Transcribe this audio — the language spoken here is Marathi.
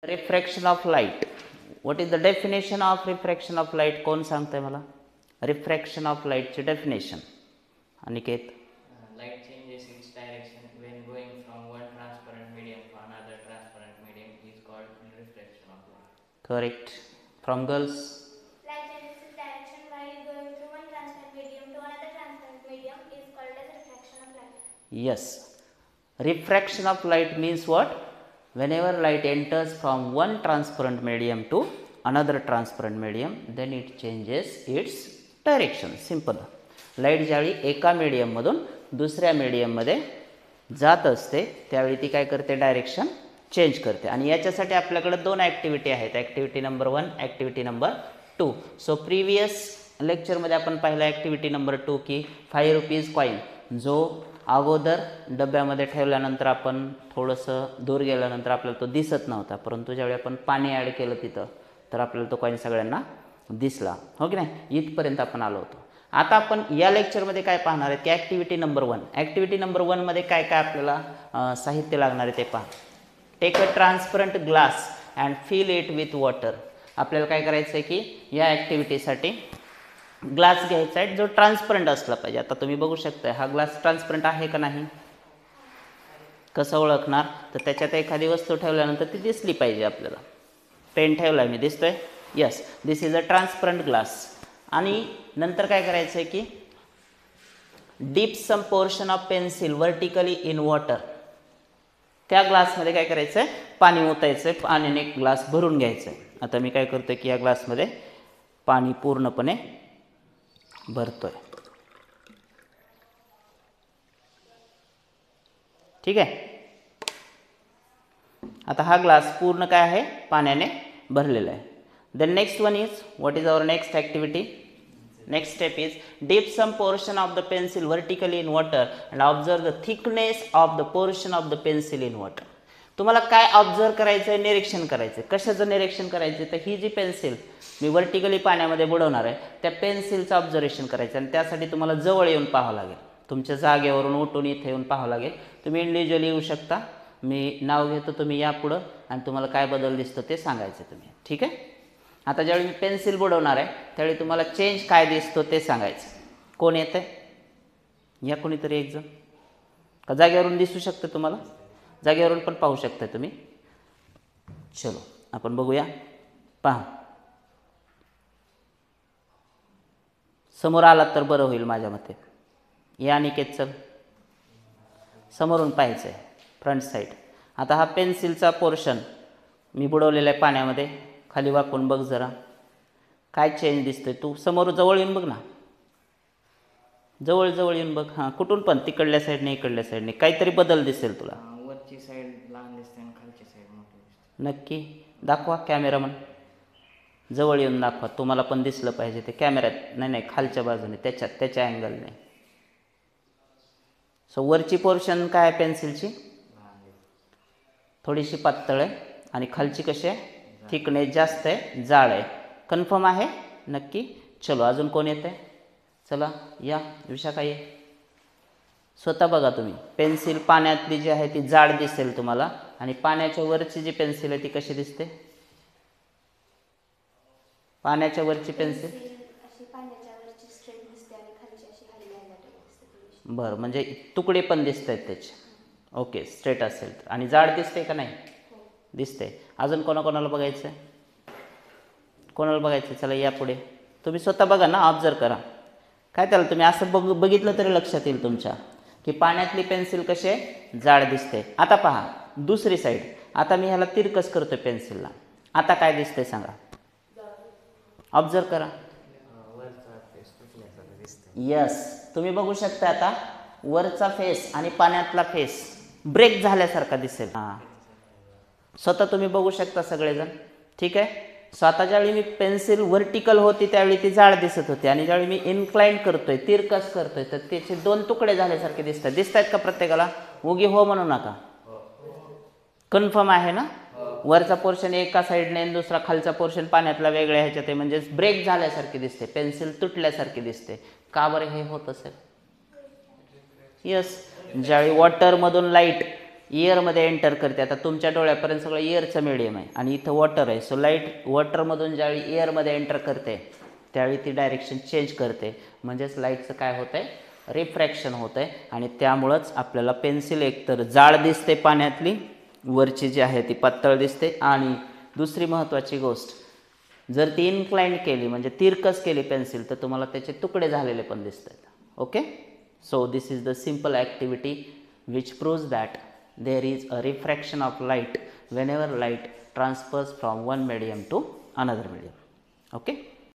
Refraction of light. What is the definition of refraction of light? कोण सांगतंय मला रिफ्रॅक्शन ऑफ लाईटची definition? Aniket. Light changes its direction when going from one transparent medium to another transparent medium is called reflection of light. Correct. From girls. Light changes its direction while going through one transparent medium to another transparent medium is called as refraction of light. Yes. Refraction of light means what? Whenever light enters from one transparent medium to another transparent medium, then it changes its direction. Simple. Light ज्यावेळी एका मीडियममधून दुसऱ्या मीडियममध्ये जात असते त्यावेळी ती काय करते? डायरेक्शन चेंज करते. आणि याच्यासाठी आपल्याकडे दोन ॲक्टिव्हिटी आहेत, activity number 1, activity number 2. So previous लेक्चरमध्ये आपण पाहिलं ॲक्टिव्हिटी नंबर 2 की 5 रुपीज कॉईन जो अगोदर डब्यामध्ये ठेवल्यानंतर आपण थोडंसं दूर गेल्यानंतर आपल्याला तो दिसत नव्हता, परंतु ज्यावेळी आपण पाणी ॲड केलं तिथं तर आपल्याला तो कॉईन सगळ्यांना दिसला, हो की नाही? इथपर्यंत आपण आलो होतो. आता आपण या लेक्चरमध्ये काय पाहणार आहे की ॲक्टिव्हिटी नंबर 1. ॲक्टिव्हिटी नंबर 1 मध्ये काय काय आपल्याला साहित्य लागणार आहे ते पहा. Take a transparent glass and fill it with water. आपल्याला काय करायचं आहे की या ॲक्टिव्हिटीसाठी ग्लास घ्यायचा आहे जो ट्रान्सपरंट असला पाहिजे. आता तुम्ही बघू शकता हा ग्लास ट्रान्सपरंट आहे का नाही? कसं ओळखणार? तर त्याच्यात एखादी वस्तू ठेवल्यानंतर ती दिसली पाहिजे आपल्याला. पेन ठेवला मी, दिसतोय? Yes, this is a transparent glass. आणि नंतर काय करायचं आहे की dip some portion of pencil vertically in water. त्या ग्लासमध्ये काय करायचं आहे? पाणी ओतायचं आहे, पाण्याने ग्लास भरून घ्यायचं आहे. आता मी काय करतो की या ग्लासमध्ये पाणी पूर्णपणे भरतोय. ठीक आहे. आता हा ग्लास पूर्ण काय आहे? पाण्याने भरलेला आहे. The next one is, what is our next activity? Next step is dip some portion of the pencil vertically in water and observe the thickness of the portion of the pencil in water. तुम्हाला काय ऑब्झर्व करायचं आहे? निरीक्षण करायचं आहे. कशाचं निरीक्षण करायचं आहे? तर ही जी पेन्सिल मी वर्टिकली पाण्यामध्ये बुडवणार आहे त्या पेन्सिलचं ऑब्झर्वेशन करायचं आणि त्यासाठी तुम्हाला जवळ येऊन पाहावं लागेल. तुमच्या जागेवरून उठून इथे येऊन पाहावं लागेल. तुम्ही इंडिव्हिज्युअली येऊ शकता. मी नाव घेतो, तुम्ही या पुढं आणि तुम्हाला काय बदल दिसतो ते सांगायचं तुम्ही. ठीक आहे. आता ज्यावेळी मी पेन्सिल बुडवणार आहे त्यावेळी तुम्हाला चेंज काय दिसतो ते सांगायचं. कोण येतं? या कोणीतरी एक जण. का जागेवरून दिसू शकतं तुम्हाला? जागेवरून पण पाहू शकता तुम्ही. चलो आपण बघूया. पहा, समोर आलात तर बरं होईल माझ्या मते. या अनिकेत, चल समोरून पाहायचं आहे, फ्रंट साईड. आता हा पेन्सिलचा पोर्शन मी बुडवलेला आहे पाण्यामध्ये. खाली वाकून बघ जरा, काय चेंज दिसतोय? तू समोर जवळ येऊन बघ ना, जवळ जवळ येऊन बघ. हां, कुठून पण, तिकडल्या साईडने इकडल्या साईडने काहीतरी बदल दिसेल तुला. वरची साईड लहान दिसते आणि खालची साईड मोठी दिसते. नक्की दाखवा कॅमेरामन, जवळ येऊन दाखवा. तुम्हाला पण दिसलं पाहिजे ते कॅमेऱ्यात. नाही, खालच्या बाजूने, त्याच्या अँगलने. सो वरची पोर्शन काय आहे पेन्सिलची? थोडीशी पातळ आहे आणि खालची कशी आहे? थिकनेस जास्त आहे, जाड आहे. कन्फर्म आहे? नक्की. चलो अजून कोण येते? चला या विशाखा ये. स्वतः बघा तुम्ही. पेन्सिल पाण्यातली जी आहे ती जाड दिसेल तुम्हाला आणि पाण्याच्या वरची जी पेन्सिल आहे ती कशी दिसते? पाण्याच्या वरची पेन्सिल अशी पाण्याच्या वरची स्ट्रेट दिसते आणि खालची अशी हलल्याला दिसते. बरं, म्हणजे तुकडे पण दिसत आहेत त्याचे. ओके, स्ट्रेट असेल आणि जाड दिसते का नाही? दिसते. अजून कोणाकोणाला बघायचं आहे? कोणाला बघायचं? चला या पुढे. तुम्ही स्वतः बघा ना, ऑब्झर्व करा. काय त्याला तुम्ही असं बघितलं तरी लक्षात येईल तुमच्या की पाण्यातली पेन्सिल कशी आहे? जाड दिसते. आता पहा दुसरी साईड. आता मी ह्याला तिरकस करतोय पेन्सिलला. आता काय दिसतंय सांगा? ऑब्झर्व करा. यस, तुम्ही बघू शकता आता वरचा फेस आणि पाण्यातला फेस ब्रेक झाल्यासारखा दिसेल. हां, स्वतः तुम्ही बघू शकता सगळेजण. ठीक आहे. स्वतः ज्यावेळी मी पेन्सिल व्हर्टिकल होती त्यावेळी ती जाड दिसत होती आणि ज्यावेळी मी इन्क्लाइन करतोय, तिरकस करतोय, तर त्याचे दोन तुकडे झाल्यासारखे दिसतात. दिसत आहेत का प्रत्येकाला? उगी हो म्हणू नका. कन्फर्म आहे ना? वरचा पोर्शन एका साईडने आणि दुसरा खालचा पोर्शन पाण्यातला वेगळ्या ह्याच्यात आहे, म्हणजे ब्रेक झाल्यासारखी दिसते, पेन्सिल तुटल्यासारखी दिसते. का बरं हे होत असेल? यस, ज्यावेळी वॉटरमधून लाईट एअरमध्ये एंटर करते. आता तुमच्या डोळ्यापर्यंत सगळं एअरचं मीडियम आहे आणि इथं वॉटर आहे. सो लाईट वॉटरमधून ज्यावेळी एअरमध्ये एंटर करते त्यावेळी ती डायरेक्शन चेंज करते. म्हणजेच लाईटचं काय होतं आहे, रिफ्रॅक्शन होतं आहे. आणि त्यामुळंच आपल्याला पेन्सिल एकतर जाड दिसते पाण्यातली, वरची जी आहे ती पातळ दिसते. आणि दुसरी महत्त्वाची गोष्ट, जर ती इन्क्लाइंड केली म्हणजे तिरकस केली पेन्सिल तर तुम्हाला त्याचे तुकडे झालेले पण दिसत आहेत. Okay, so this is the simple activity which proves that there is a refraction of light whenever light transfers from one medium to another medium. Okay.